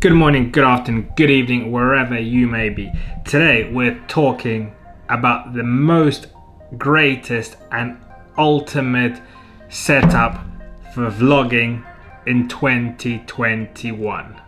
Good morning, good afternoon, good evening, wherever you may be. Today we're talking about the most greatest and ultimate setup for vlogging in 2021.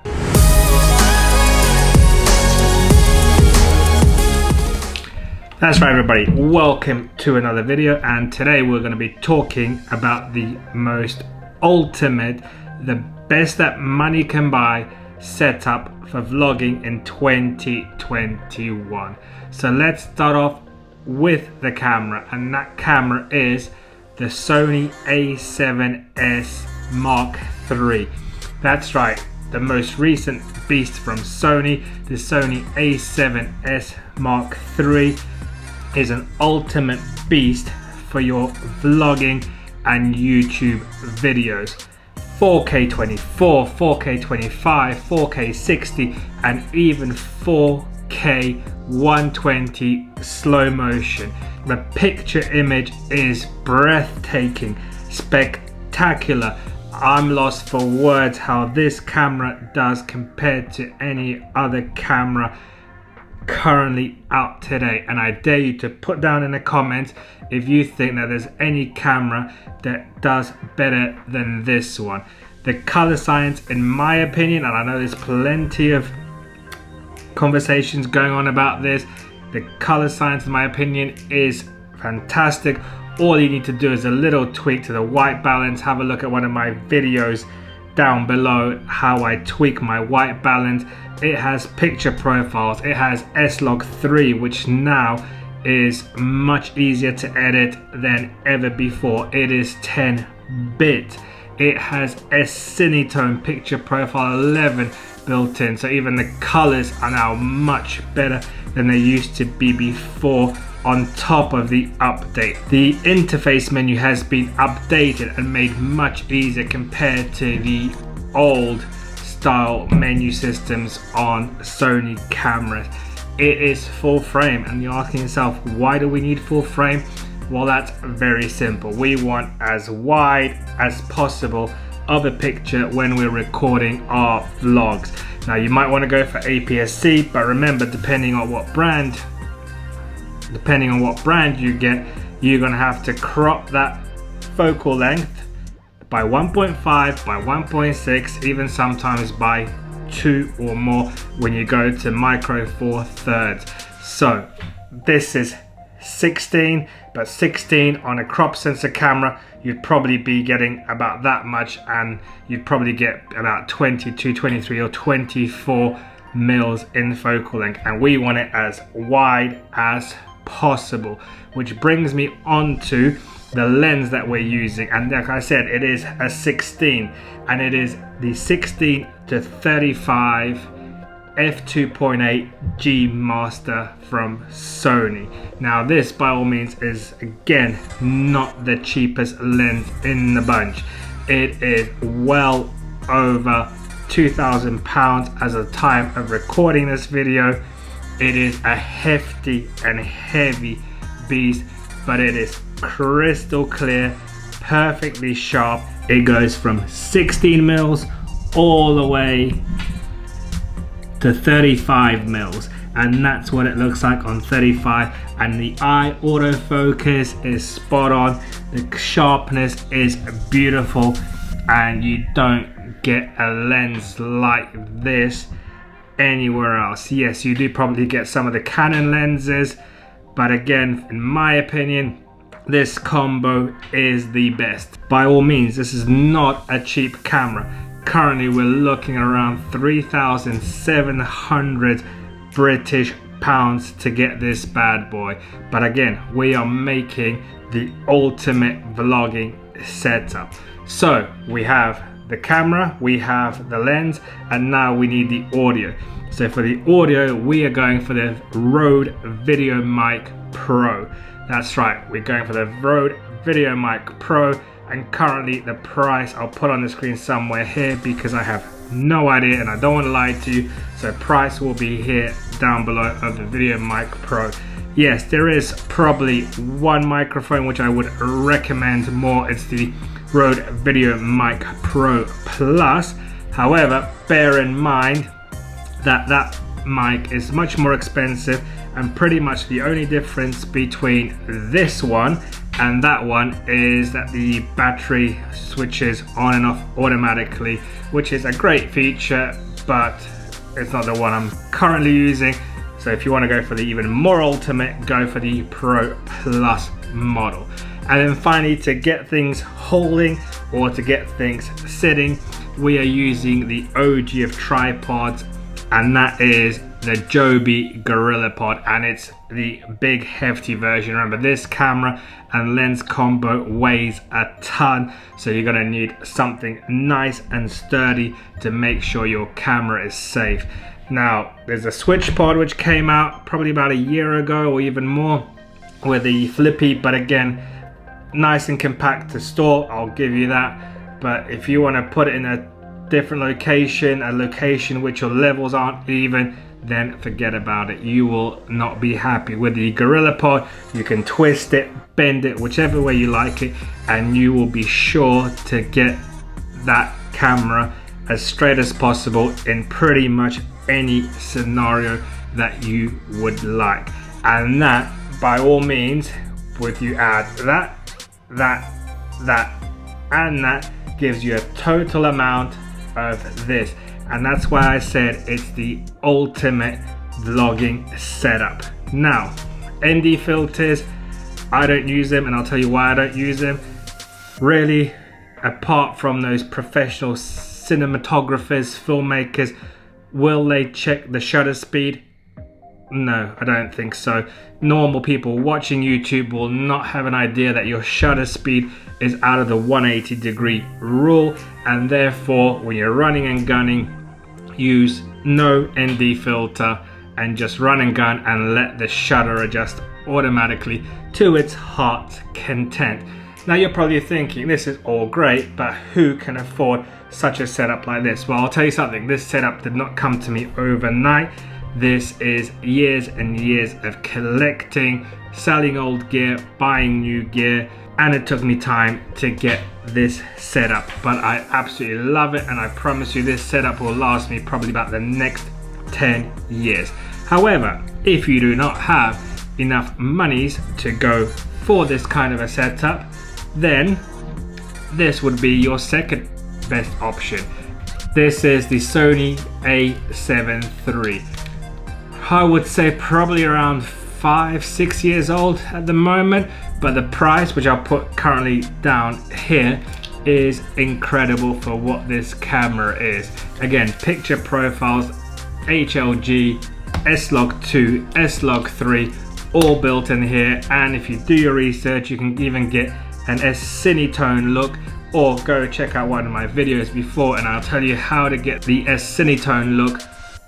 That's right everybody, welcome to another video, and today we're going to be talking about the most ultimate, the best that money can buy setup for vlogging in 2021. So let's start off with the camera, and that camera is the Sony A7S Mark III. That's right, the most recent beast from Sony. The Sony A7S Mark III is an ultimate beast for your vlogging and YouTube videos. 4K 24, 4K 25, 4K 60, and even 4K 120 slow motion. The picture image is breathtaking, spectacular. I'm lost for words how this camera does compared to any other camera currently out today, and I dare you to put down in the comments if you think that there's any camera that does better than this one. The color science, in my opinion, and I know there's plenty of conversations going on about this, the color science in my opinion is fantastic. All you need to do is a little tweak to the white balance. Have a look at one of my videos down below how I tweak my white balance. It has picture profiles, it has S-Log3, which now is much easier to edit than ever before. It is 10-bit. It has S-Cinetone picture profile 11 built in, so even the colors are now much better than they used to be before. On top of the update, the interface menu has been updated and made much easier compared to the old style menu systems on Sony cameras. It is full frame, and you're asking yourself, why do we need full frame? Well, that's very simple. We want as wide as possible of a picture when we're recording our vlogs. Now you might want to go for APS-C, but remember, depending on what brand you get, you're gonna have to crop that focal length by 1.5, by 1.6, even sometimes by 2 or more when you go to micro four thirds. So this is 16, but 16 on a crop sensor camera, you'd probably be getting about that much, and you'd probably get about 22, 23 or 24 mils in focal length, and we want it as wide as possible, which brings me on to the lens that we're using. And like I said, it is a 16, and it is the 16 to 35 f2.8 G Master from Sony. Now this, by all means, is again not the cheapest lens in the bunch. It is well over £2,000 as of the time of recording this video. It is a hefty and heavy beast, but it is crystal clear, perfectly sharp. It goes from 16 mils all the way to 35 mils, and that's what it looks like on 35. And the eye autofocus is spot on, the sharpness is beautiful, and you don't get a lens like this anywhere else. Yes, you do probably get some of the Canon lenses, but again, in my opinion, this combo is the best. By all means, this is not a cheap camera. Currently we're looking around 3,700 British pounds to get this bad boy, but again, we are making the ultimate vlogging setup. So we have the camera, we have the lens, and now we need the audio. So for the audio, we are going for the Rode VideoMic Pro. That's right, we're going for the Rode VideoMic Pro, and currently the price I'll put on the screen somewhere here because I have no idea and I don't want to lie to you, so price will be here down below of the VideoMic Pro. Yes, there is probably one microphone which I would recommend more. It's the Rode VideoMic Pro Plus. However, bear in mind that mic is much more expensive, and pretty much the only difference between this one and that one is that the battery switches on and off automatically, which is a great feature, but it's not the one I'm currently using. So if you want to go for the even more ultimate, go for the Pro Plus model. And then finally, to get things holding or to get things sitting, we are using the OG of tripods, and that is the Joby GorillaPod, and it's the big hefty version. Remember, this camera and lens combo weighs a ton, so you're gonna need something nice and sturdy to make sure your camera is safe. Now, there's a switch pod which came out probably about a year ago or even more with the flippy, but again, nice and compact to store, I'll give you that. But if you want to put it in a different location, a location which your levels aren't even, then forget about it. You will not be happy. With the GorillaPod, you can twist it, bend it, whichever way you like it, and you will be sure to get that camera as straight as possible in pretty much any scenario that you would like. And that, by all means, if you add that, and that, gives you a total amount of this. And that's why I said it's the ultimate vlogging setup. Now, ND filters, I don't use them, and I'll tell you why I don't use them. Really, apart from those professional cinematographers, filmmakers, will they check the shutter speed? No, I don't think so. Normal people watching YouTube will not have an idea that your shutter speed is out of the 180-degree rule, and therefore when you're running and gunning, use no ND filter and just run and gun and let the shutter adjust automatically to its heart's content. Now you're probably thinking, this is all great, but who can afford such a setup like this? Well, I'll tell you something, this setup did not come to me overnight. This is years and years of collecting, selling old gear, buying new gear, and it took me time to get this setup. But I absolutely love it, and I promise you this setup will last me probably about the next 10 years. However, if you do not have enough monies to go for this kind of a setup, then this would be your second best option. This is the Sony A7 Siii. I would say probably around 5-6 years old at the moment, but the price, which I'll put currently down here, is incredible for what this camera is. Again, picture profiles, HLG, S-Log2, S-Log3, all built in here. And if you do your research, you can even get an S-Cine tone look, or go check out one of my videos before and I'll tell you how to get the S-Cine tone look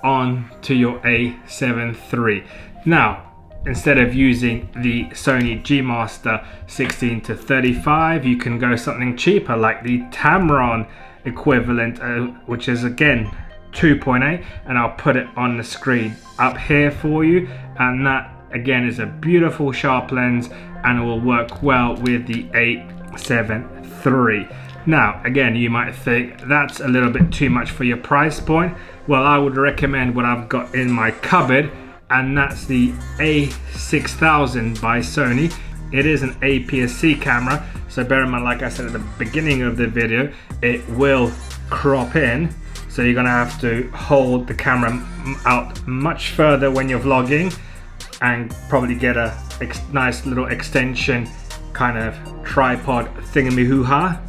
on to your A7 Siii. Now, instead of using the Sony G Master 16-35, you can go something cheaper like the Tamron equivalent, which is again 2.8, and I'll put it on the screen up here for you. And that again is a beautiful sharp lens and it will work well with the A7 Siii. Now, again, you might think that's a little bit too much for your price point. Well, I would recommend what I've got in my cupboard, and that's the A6000 by Sony. It is an APS-C camera, so bear in mind, like I said at the beginning of the video, it will crop in, so you're gonna have to hold the camera out much further when you're vlogging, and probably get a nice little extension kind of tripod thingamahoo-ha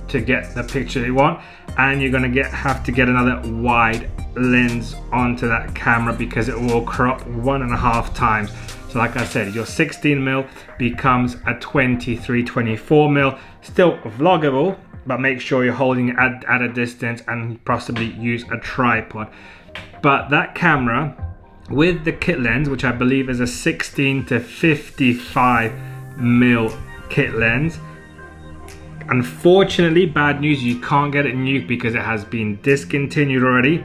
to get the picture you want. And you're gonna have to get another wide lens onto that camera because it will crop 1.5 times. So like I said, your 16mm becomes a 23-24mm, still vloggable, but make sure you're holding it at a distance and possibly use a tripod. But that camera with the kit lens, which I believe is a 16-55mm kit lens, unfortunately, bad news, you can't get it new because it has been discontinued already.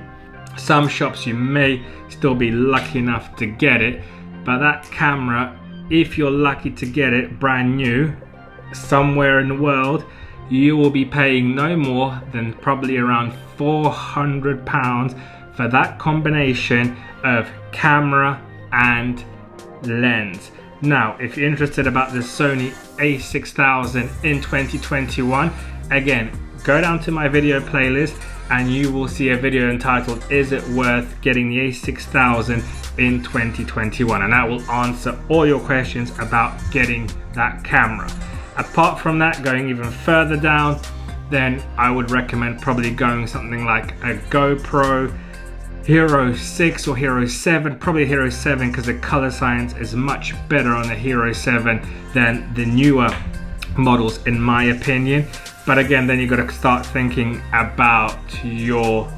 Some shops you may still be lucky enough to get it, but that camera, if you're lucky to get it brand new somewhere in the world, you will be paying no more than probably around £400 for that combination of camera and lens. Now, if you're interested about the Sony A6000 in 2021, again, go down to my video playlist and you will see a video entitled "Is it worth getting the A6000 in 2021?" and that will answer all your questions about getting that camera. Apart from that, going even further down, then I would recommend probably going something like a GoPro Hero 6 or Hero 7, probably Hero 7, because the color science is much better on the Hero 7 than the newer models in my opinion. But again, then you got to start thinking about your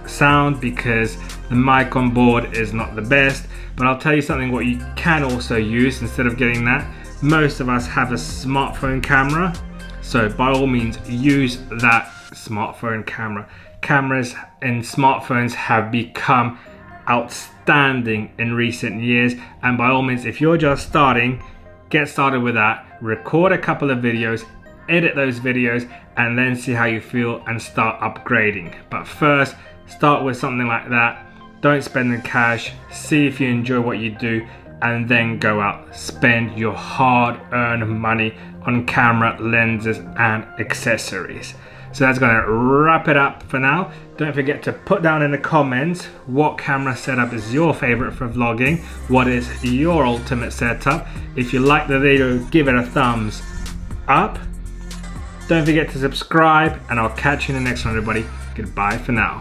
sound, because the mic on board is not the best. But I'll tell you something what you can also use instead of getting that. Most of us have a smartphone camera, so by all means use that smartphone camera. Cameras in smartphones have become outstanding in recent years, and by all means, if you're just starting, get started with that. Record a couple of videos, edit those videos, and then see how you feel and start upgrading. But first, start with something like that. Don't spend the cash, see if you enjoy what you do, and then go out, spend your hard-earned money on camera, lenses, and accessories. So that's gonna wrap it up for now. Don't forget to put down in the comments what camera setup is your favorite for vlogging. What is your ultimate setup? If you like the video, give it a thumbs up. Don't forget to subscribe, and I'll catch you in the next one, everybody. Goodbye for now.